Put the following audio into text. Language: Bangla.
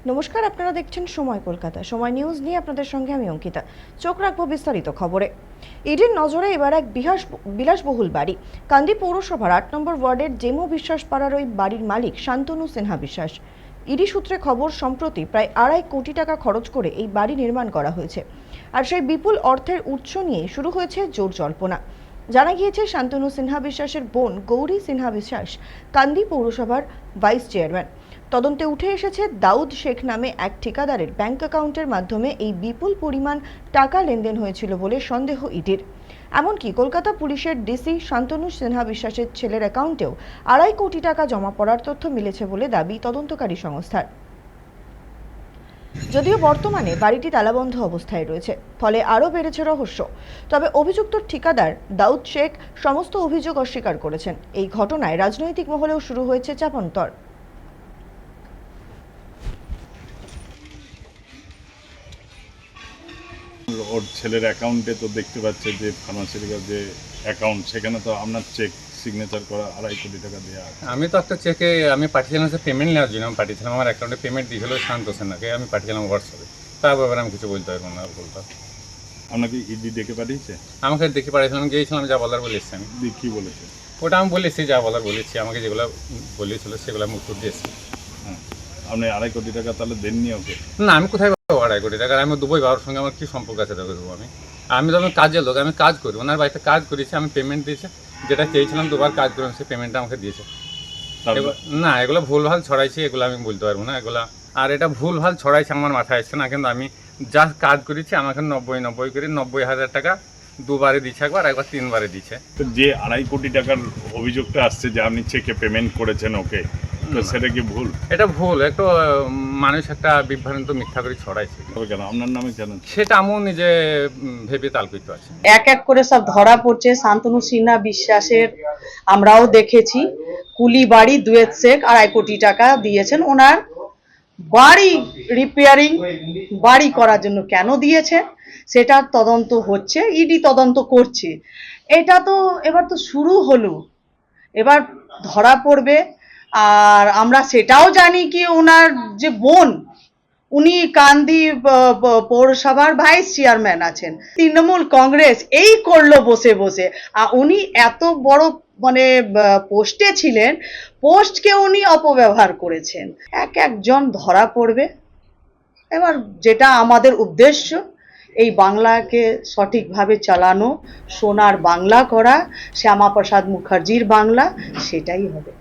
নমস্কার, আপনারা দেখছেন সময় কলকাতা। সময় নিউজ নিয়ে আপনাদের সঙ্গে আমি অঙ্কিতা। চোখ রাখবো বিস্তারিত খবরে। ইডির নজরে এবার এক বিলাসবহুল বাড়ি। কান্দি পৌরসভার ৮ নম্বর ওয়ার্ডের জেমো বিশ্বাস পাড়ার ওই বাড়ির মালিক শান্তনু সিনহা বিশ্বাস। ইডি সূত্রে খবর, সম্প্রতি প্রায় ২.৫ কোটি টাকা খরচ করে এই বাড়ি নির্মাণ করা হয়েছে। আর সেই বিপুল অর্থের উৎস নিয়ে শুরু হয়েছে জোর জল্পনা। জানা গিয়েছে, শান্তনু সিনহা বিশ্বাসের বোন গৌরী সিনহা বিশ্বাস কান্দি পৌরসভার ভাইস চেয়ারম্যান। তদন্তে উঠে এসেছে, দাউদ শেখ নামে এক ঠিকাদারের ব্যাংক অ্যাকাউন্টের মাধ্যমে এই বিপুল পরিমাণ টাকা লেনদেন হয়েছিল বলে সন্দেহ ইডির। এমনকি কলকাতা পুলিশের ডিসি শান্তনু সিনহা বিশ্বাসের ছেলের অ্যাকাউন্টেও ২.৫ কোটি টাকা জমা পড়ার তথ্য মিলেছে বলে দাবি তদন্তকারী সংস্থার। যদিও বর্তমানে বাড়িটি তালাবন্ধ অবস্থায় রয়েছে, ফলে আরও বেড়েছে রহস্য। তবে অভিযুক্ত ঠিকাদার দাউদ শেখ সমস্ত অভিযোগ অস্বীকার করেছেন। এই ঘটনায় রাজনৈতিক মহলেও শুরু হয়েছে চাপান্তর। ওর ছেলের অ্যাকাউন্টে তো দেখতে পাচ্ছে যে ফার্মাসিউটিক্যাল যে অ্যাকাউন্ট, সেখানে তো আপনার চেক সিগনেচার করা ২.৫ কোটি টাকা দেওয়া আছে। আমি তো একটা চেকে আমি পাঠিয়েছিলাম, সে পেমেন্ট নেওয়ার জন্য আমি পাঠিয়েছিলাম। আমার অ্যাকাউন্টে পেমেন্ট দিয়েছিল শান্ত সেনাকে, আমি পাঠিয়েছিলাম হোয়াটসঅ্যাপে। তার ব্যাপারে আমি কিছু বলতে পারবো না। বলতাম আপনাকে ইডি ডেকে পাঠিয়েছে? আমাকে দেখে পাঠিয়েছিলাম, গিয়েছিলাম, যা বলার বলেছি আমি। কী বলেছে? ওটা আমি বলেছি, যা বলার বলেছি। আমাকে যেগুলো বলেছিল সেগুলো আমি উত্তর দিয়েছি। হ্যাঁ, আপনি ২.৫ কোটি টাকা তাহলে দেননি ওকে? না, আমি কোথায় পাবো ২.৫ কোটি টাকা? আমি দুবই বাবার সঙ্গে আমার কী সম্পর্ক আছে তোকে দেবো? আমি তো আমি কাজের লোক, আমি কাজ করি, ওনার বাড়িতে কাজ করেছি, আমি পেমেন্ট দিয়েছি। যেটা চেয়েছিলাম দুবার কাজ করলাম, সেই পেমেন্টটা আমাকে দিয়েছে। না, এগুলো ভুলভাল ছড়াইছি, এগুলো আমি বলতে পারবো না এগুলা। আর এটা ভুলভাল ছড়াইছে আমার মাথায় আসছে না, কিন্তু আমি যা কাজ করেছি আমাকে ৯০ করে ৯০,০০০ টাকা দুবারে দিচ্ছে, একবার ৩বারে দিচ্ছে। তো যে ২.৫ কোটি টাকার অভিযোগটা আসছে যে আপনি চেকে পেমেন্ট করেছেন ওকে, তো সেটা কি ভুল? এটা ভুল, একটু মানুষ একটা বিভ্রান্ত মিথ্যা করে ছড়াইছে। তবে কেন আপনার নামে কেন? সেটা আমিও নিজে ভেবে তাল করতে পারছি। এক এক করে সব ধরা পড়ছে। শান্তনু সিনহা বিশ্বাসের আমরাও দেখেছি, কুলি বাড়ি, দুয়েত শেখ ২.৫ কোটি টাকা দিয়েছেন ওনার বাড়ি রিপেয়ারিং, বাড়ি করার জন্য। কেন দিয়েছে সেটার তদন্ত হচ্ছে, ইডি তদন্ত করছে। এটা তো এবার তো শুরু হলো, এবার ধরা পড়বে। আর আমরা সেটাও জানি কি ওনার যে বোন, উনি কান্দি পৌরসভার ভাইস চেয়ারম্যান আছেন। তৃণমূল কংগ্রেস এই করলো বসে বসে। উনি এত বড় মানে পোস্টে ছিলেন, পোস্টকে উনি অপব্যবহার করেছেন। এক একজন ধরা পড়বে। এবার যেটা আমাদের উদ্দেশ্য, এই বাংলাকে সঠিকভাবে চালানো, সোনার বাংলা করা, শ্যামাপ্রসাদ মুখার্জির বাংলা, সেটাই হবে।